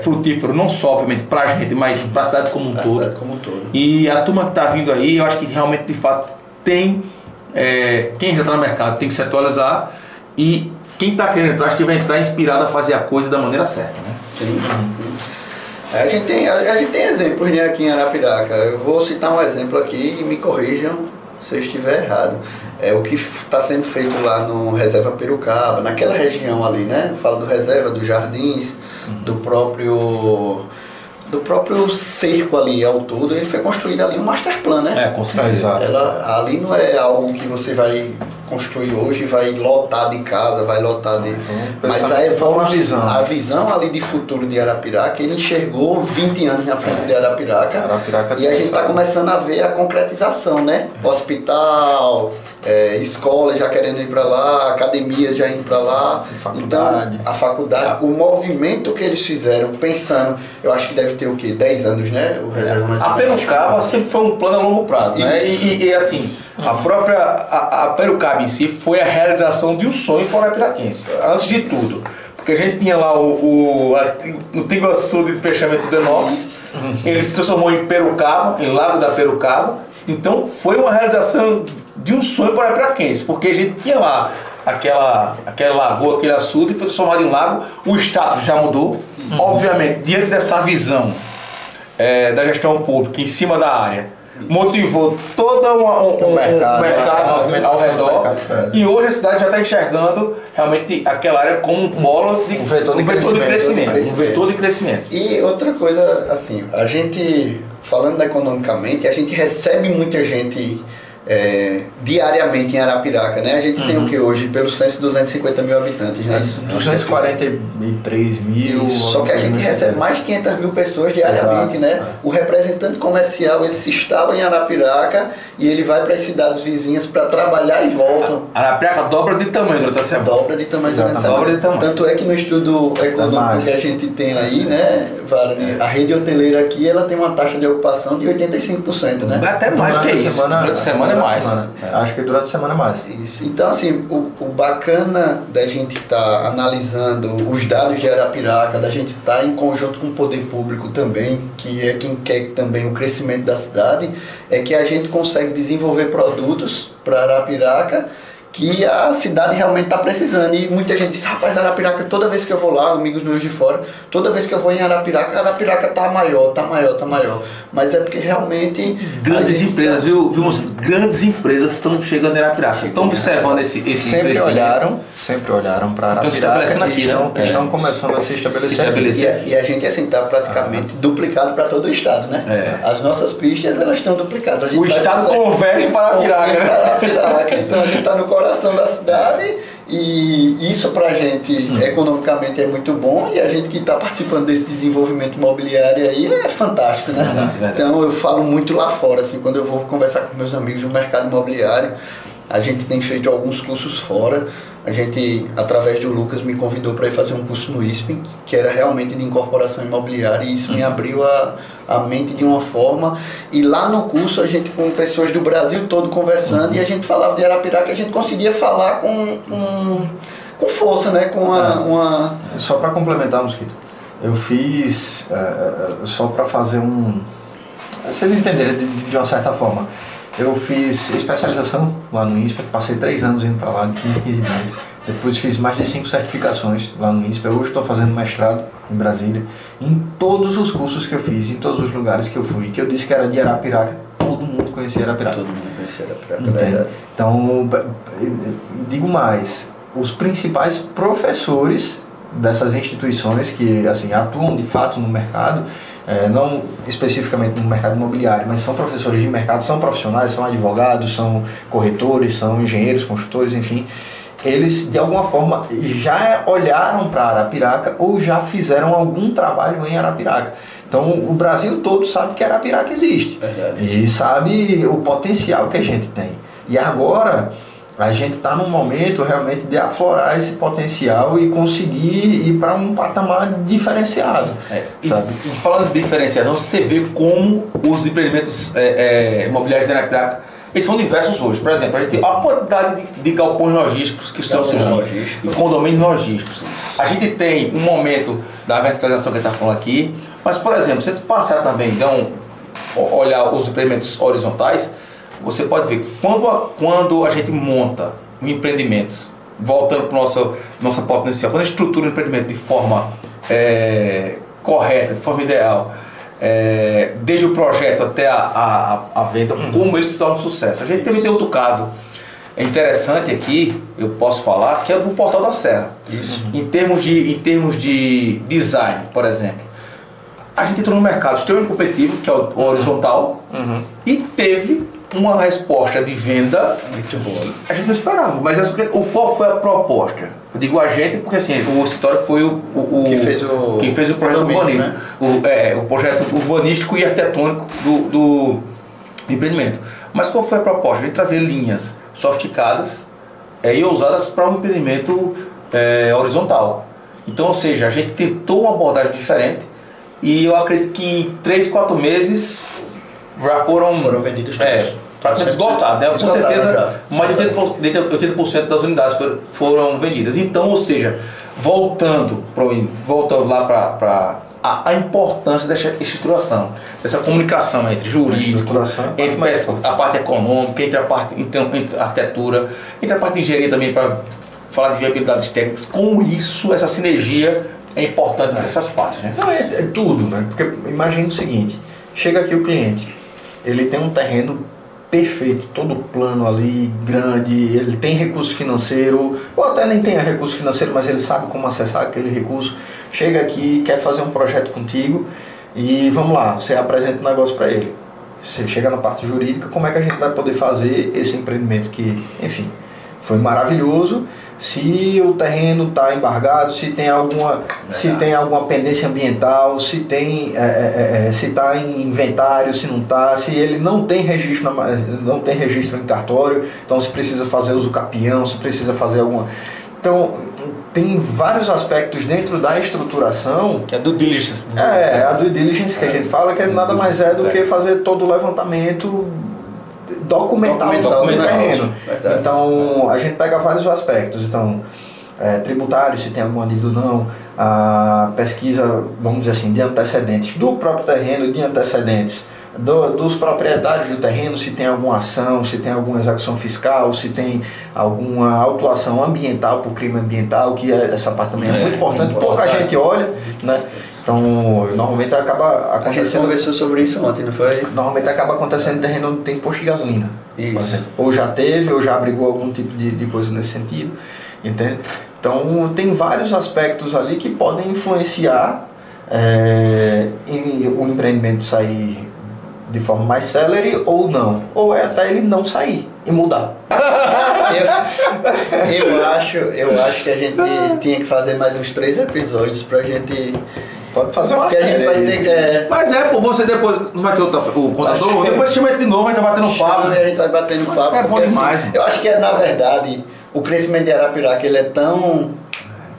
Frutífero, não só obviamente para a gente, mas para a cidade como um todo. E a turma que está vindo aí, eu acho que realmente de fato tem, quem já está no mercado tem que se atualizar e quem está querendo entrar, acho que vai entrar inspirado a fazer a coisa da maneira certa, né? Sim. A gente tem exemplos, né, aqui em Arapiraca. Eu vou citar um exemplo aqui e me corrijam se eu estiver errado. É o que está sendo feito lá no Reserva Perucaba, naquela região ali, né? Eu falo do Reserva, dos Jardins, do próprio cerco ali ao todo. Ele foi construído ali um master plan, né? Com certeza. Ali não é algo que você vai construir hoje, vai lotar de casa, vai lotar de... Mas a visão ali de futuro de Arapiraca, ele enxergou 20 anos na frente de Arapiraca e a gente está começando a ver a concretização, né? Hospital, escolas já querendo ir para lá, academias já indo para lá. Então, a faculdade, o movimento que eles fizeram, pensando, eu acho que deve ter o quê? 10 anos, né? O Reserva mais a Perucaba sempre foi um plano a longo prazo, né? E assim, a própria a Perucaba em si foi a realização de um sonho para o arapiraquense, antes de tudo. Porque a gente tinha lá o antigo açude de fechamento de inox, ele se transformou em Perucaba, em Lago da Perucaba. Então foi uma realização de um sonho para o arapiraquense, porque a gente tinha lá aquela lagoa, aquele açude, foi transformado em lago, o status já mudou. Obviamente, diante dessa visão da gestão pública em cima da área, motivou todo um mercado ao redor, e hoje a cidade já está enxergando realmente aquela área como um polo de vetor de crescimento. E outra coisa, assim, a gente, falando economicamente, a gente recebe muita gente diariamente em Arapiraca, né? A gente tem o que hoje, pelo censo, 250 mil habitantes, né? 243 mil. Isso, só que a gente recebe mais de 500 mil pessoas diariamente, né? O representante comercial, ele se instala em Arapiraca e ele vai para as cidades vizinhas para trabalhar e volta. Arapiraca dobra de tamanho durante a semana. Dobra de tamanho durante a semana. Tanto é que no estudo econômico que a gente tem aí, né, Wagner, a rede hoteleira aqui, ela tem uma taxa de ocupação de 85%, né? Até mais que isso. Durante a semana mais. Acho que durante a semana é mais. Isso. Então, assim, o bacana da gente estar analisando os dados de Arapiraca, da gente estar em conjunto com o poder público também, que é quem quer também o crescimento da cidade, é que a gente consegue desenvolver produtos para Arapiraca que a cidade realmente está precisando. E muita gente diz, rapaz, Arapiraca, toda vez que eu vou lá, amigos meus de fora, toda vez que eu vou em Arapiraca tá maior. Mas é porque realmente... Grandes empresas, viu, moço? Grandes empresas estão chegando em Arapiraca. Estão observando esse sempre olharam para Arapiraca estão começando a se estabelecer. E a gente, assim, está praticamente duplicado para todo o estado, né? As nossas pistas, elas estão duplicadas. O estado converge para Arapiraca, né? Então a gente está no coração da cidade e isso pra gente economicamente é muito bom, e a gente que está participando desse desenvolvimento imobiliário aí é fantástico, né? Então eu falo muito lá fora, assim, quando eu vou conversar com meus amigos no mercado imobiliário, a gente tem feito alguns cursos fora. A gente, através do Lucas, me convidou para ir fazer um curso no ISPEN, que era realmente de incorporação imobiliária, e isso me abriu a mente de uma forma. E lá no curso, a gente com pessoas do Brasil todo conversando, e a gente falava de Arapiraca, a gente conseguia falar com força, né? Com uma... Só para complementar, Mosquito, eu fiz, só para fazer vocês entenderem de uma certa forma, eu fiz especialização lá no INSPER, passei 3 anos indo para lá, de 15 dias. Depois fiz mais de 5 certificações lá no INSPER. Hoje estou fazendo mestrado em Brasília. Em todos os cursos que eu fiz, em todos os lugares que eu fui, que eu disse que era de Arapiraca, todo mundo conhecia Arapiraca. Todo mundo conhecia Arapiraca, é verdade. Então, digo mais, os principais professores dessas instituições que, assim, atuam de fato no mercado, não especificamente no mercado imobiliário, mas são professores de mercado, são profissionais, são advogados, são corretores, são engenheiros, construtores, enfim, eles de alguma forma já olharam para Arapiraca ou já fizeram algum trabalho em Arapiraca. Então o Brasil todo sabe que Arapiraca existe. Verdade. E sabe o potencial que a gente tem. E agora a gente está num momento realmente de aflorar esse potencial e conseguir ir para um patamar diferenciado. Sabe? E falando de diferenciação, você vê como os empreendimentos imobiliários de Arapiraca, eles são diversos hoje. Por exemplo, a gente tem a quantidade de galpões logísticos que estão surgindo, e condomínios logísticos. A gente tem um momento da verticalização que a gente está falando aqui, mas, por exemplo, se a gente passar também, então, olhar os empreendimentos horizontais, você pode ver, quando a gente monta um empreendimento voltando para nossa pauta inicial, quando a gente estrutura o empreendimento de forma correta, de forma ideal, desde o projeto até a venda, como ele se torna um sucesso. A gente também tem outro caso interessante aqui, eu posso falar, que é do Portal da Serra. Isso. Em termos de design, por exemplo. A gente entrou no mercado extremamente competitivo, que é o horizontal, e teve uma resposta de venda Muito boa. a gente não esperava, mas qual foi a proposta? Eu digo a gente porque assim, o escritório foi que fez o projeto urbanístico, né? O projeto urbanístico e arquitetônico do empreendimento. Mas qual foi a proposta? De trazer linhas sofisticadas e ousadas para um empreendimento horizontal. Então, ou seja, a gente tentou uma abordagem diferente e eu acredito que em 3, 4 meses já foram vendidos todos. praticamente esgotados, né? Com certeza já. mais de 80% das unidades foram vendidas. Então, ou seja, voltando lá para a importância dessa estruturação, dessa comunicação entre jurídico, entre a parte econômica, entre a parte entre a arquitetura, entre a parte de engenharia também para falar de viabilidades técnicas. Com isso, essa sinergia é importante nessas partes, né? Não, é tudo, né? Porque imagine o seguinte, chega aqui o cliente, ele tem um terreno perfeito, todo plano ali, grande, ele tem recurso financeiro, ou até nem tem recurso financeiro, mas ele sabe como acessar aquele recurso, chega aqui, quer fazer um projeto contigo e vamos lá, você apresenta um negócio para ele. Você chega na parte jurídica, como é que a gente vai poder fazer esse empreendimento que, enfim, foi maravilhoso, se o terreno está embargado, se tem alguma pendência ambiental, se está em inventário, se não está, se ele não tem registro em cartório, então se precisa fazer uso capião, se precisa fazer alguma... Então, tem vários aspectos dentro da estruturação. Que é a due diligence. A due diligence que a gente fala, que nada mais é do que fazer todo o levantamento documental do terreno. Então, a gente pega vários aspectos. Então, tributário, se tem alguma dívida ou não, a pesquisa, vamos dizer assim, de antecedentes do próprio terreno, de antecedentes dos proprietários do terreno, se tem alguma ação, se tem alguma execução fiscal, se tem alguma autuação ambiental por crime ambiental, que essa parte também é muito importante, pouca gente olha, né? Então, normalmente acaba acontecendo... A gente conversou sobre isso ontem, não foi? Normalmente acaba acontecendo em terreno onde tem posto de gasolina. Isso. Ou já teve, ou já abrigou algum tipo de coisa nesse sentido, entende? Então, tem vários aspectos ali que podem influenciar em o empreendimento sair de forma mais célere ou não. Ou até ele não sair e mudar. Eu acho que a gente tinha que fazer mais uns 3 episódios pra gente... Pode fazer uma série. A gente vai ter Mas você depois não vai ter o contador, depois chama ele de novo, vai estar batendo papo. A gente vai batendo papo. É bom demais. Eu acho que na verdade, o crescimento de Arapiraca ele é tão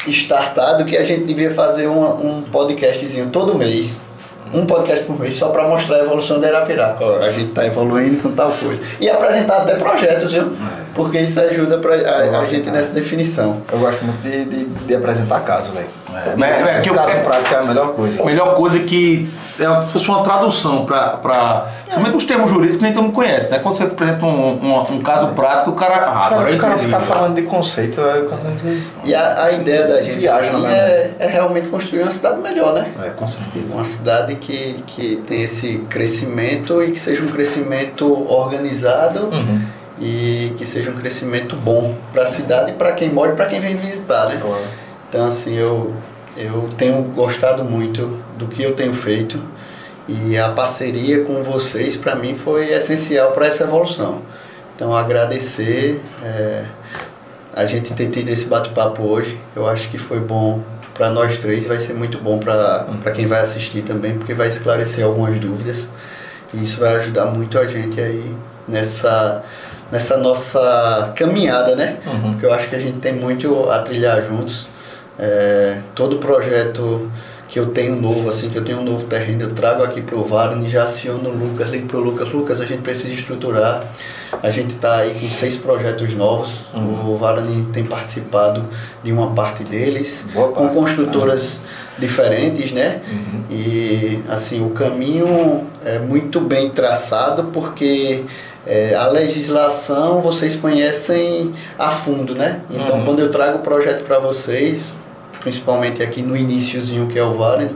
startado que a gente devia fazer um podcastzinho todo mês. Um podcast por mês só para mostrar a evolução da Arapiraca. Ó, a gente está evoluindo com tal coisa. E apresentar até projetos, viu? Porque isso ajuda a gente nessa definição. Eu gosto muito de apresentar casos, velho. Que o caso prático é a melhor coisa. A melhor coisa que se fosse uma tradução para somente os termos jurídicos que nem todo mundo conhece, né? Quando você apresenta um caso prático, o cara fica falando de conceito. E a ideia da gente assim, é realmente construir uma cidade melhor, né? Com certeza. Uma cidade que tem esse crescimento e que seja um crescimento organizado e que seja um crescimento bom para a cidade e para quem mora e para quem vem visitar, né? Claro. Então, assim, eu tenho gostado muito do que eu tenho feito e a parceria com vocês, para mim, foi essencial para essa evolução. Então, agradecer a gente ter tido esse bate-papo hoje. Eu acho que foi bom para nós três e vai ser muito bom para quem vai assistir também, porque vai esclarecer algumas dúvidas e isso vai ajudar muito a gente aí nessa nossa caminhada, né? Porque eu acho que a gente tem muito a trilhar juntos. Todo projeto que eu tenho novo, assim, que eu tenho um novo terreno, eu trago aqui pro Varane, já aciono o Lucas, ligo pro Lucas, a gente precisa estruturar. A gente está aí com 6 projetos novos, o Varane tem participado de uma parte deles, com construtoras diferentes, né? E assim, o caminho é muito bem traçado porque A legislação vocês conhecem a fundo, né? Então, quando eu trago o projeto para vocês, principalmente aqui no iniciozinho que é o Varane,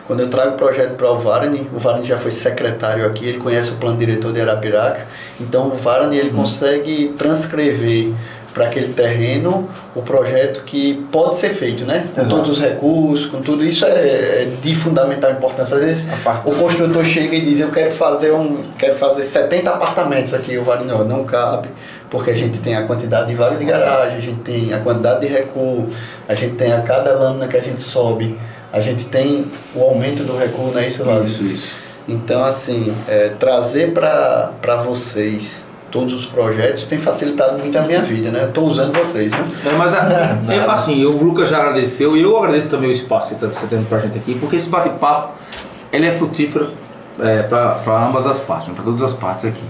quando eu trago o projeto para o Varane já foi secretário aqui, ele conhece o plano diretor de Arapiraca, então o Varane ele consegue transcrever para aquele terreno o projeto que pode ser feito, né? Com todos os recursos, com tudo isso é de fundamental importância. Às vezes o construtor chega e diz, eu quero fazer 70 apartamentos aqui, o Varane não cabe, porque a gente tem a quantidade de vaga de garagem, a gente tem a quantidade de recuo, a gente tem a cada lâmina que a gente sobe, a gente tem o aumento do recuo, não é isso, Varane? Isso. Então, assim, trazer para vocês todos os projetos tem facilitado muito a minha vida, né? Eu estou usando vocês, né? Mas assim, o Lucas já agradeceu e eu agradeço também o espaço que você está tendo para a gente aqui, porque esse bate-papo ele é frutífero para ambas as partes, para todas as partes aqui.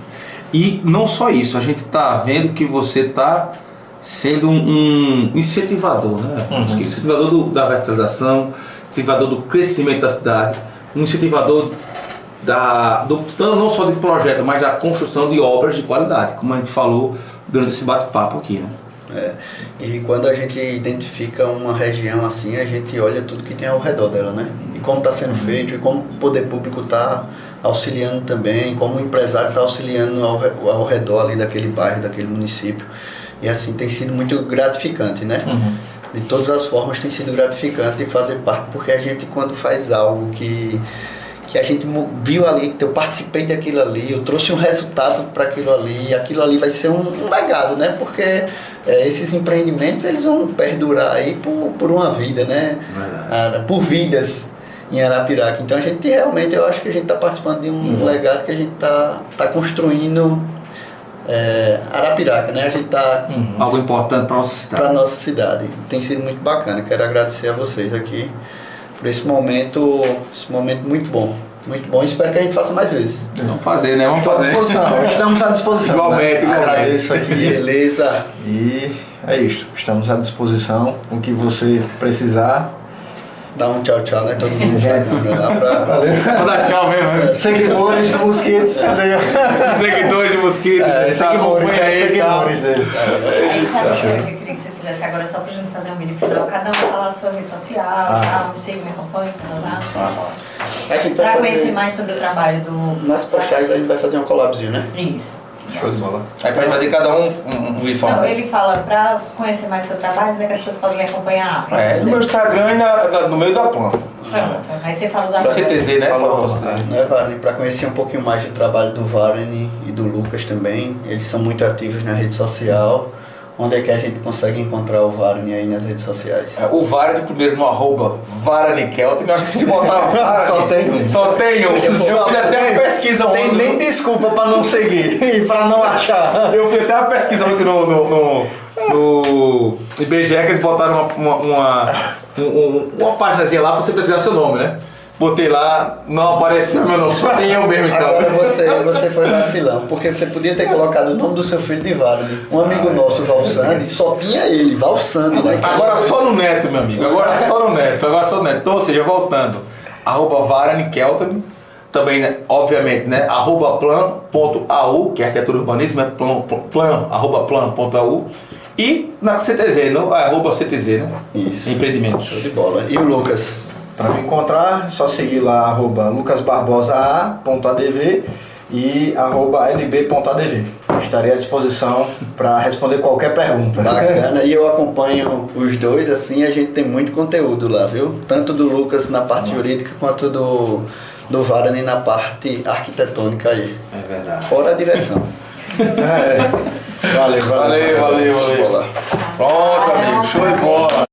E não só isso, a gente está vendo que você está sendo um incentivador, né? Incentivador da verticalização, incentivador do crescimento da cidade, um incentivador não só de projeto, mas da construção de obras de qualidade, como a gente falou durante esse bate-papo aqui, né? E quando a gente identifica uma região assim, a gente olha tudo que tem ao redor dela, né? E como está sendo feito, e como o poder público está auxiliando também, como o empresário está auxiliando ao redor ali daquele bairro, daquele município. E assim, tem sido muito gratificante, né? De todas as formas tem sido gratificante fazer parte, porque a gente quando faz algo que a gente viu ali, que eu participei daquilo ali, eu trouxe um resultado para aquilo ali, e aquilo ali vai ser um legado, né? Porque esses empreendimentos, eles vão perdurar aí por uma vida, né? Por vidas em Arapiraca. Então a gente realmente, eu acho que a gente está participando de um legado que a gente está construindo Arapiraca, né? A gente está... Algo importante para a nossa cidade. Para a nossa cidade. Tem sido muito bacana. Quero agradecer a vocês aqui por esse momento muito bom. Muito bom, espero que a gente faça mais vezes. Vamos fazer, né? Vamos fazer. Estamos à disposição. Igualmente. Agradeço aqui. Beleza. E é isso. Estamos à disposição. O que você precisar. Dá um tchau, né? Todo mundo da câmera lá Vou dar tchau mesmo. Seguidores do Mosquito. Seguidores de Mosquito. Seguidores dele. Aí sabe o que eu queria que você fizesse agora, só pra gente fazer um vídeo final, cada um falar a sua rede social, me siga, me acompanhe, Nossa. A gente vai pra conhecer mais sobre o trabalho do... Nas postagens a gente vai fazer um collabzinho, né? Isso. Show de bola. Aí pode fazer cada um vídeo. Não, ele fala pra conhecer mais o seu trabalho, né, que as pessoas podem lhe acompanhar. No meu Instagram e no meio da planta. Pronto. Aí você fala os artigos. CTZ, né? Varane, para conhecer um pouquinho mais do trabalho do Varane e do Lucas também, eles são muito ativos na rede social. Onde é que a gente consegue encontrar o Varane aí nas redes sociais? O Varane primeiro no @VaraneKelton. Acho que se botar Varane, só tem um. Eu fiz até uma pesquisa ontem. Tem nem desculpa para não seguir e para não achar. Eu fiz até uma pesquisa ontem no IBGE, que eles botaram uma páginazinha lá para você pesquisar seu nome, né? Botei lá, não apareceu meu nome, só tem eu mesmo então. Agora você foi vacilão, porque você podia ter colocado o nome do seu filho de Varane. Um amigo nosso, Valsandi, só tinha ele, Valsandi, né? Agora só no neto, meu amigo, agora só no neto. Então, ou seja, voltando, @VaraneKelton, também, né, obviamente, né, @plan.au, que é arquitetura e urbanismo, é @plan.au, e na CTZ, @CTZ, né? Isso. Empreendimentos. Show de bola. E o Lucas? Para me encontrar, é só seguir lá @lucasbarbosaa.adv e @lb.adv. Estarei à disposição para responder qualquer pergunta. Bacana, e eu acompanho os dois, assim, a gente tem muito conteúdo lá, viu? Tanto do Lucas na parte jurídica, quanto do Varane na parte arquitetônica aí. É verdade. Fora a diversão. Valeu.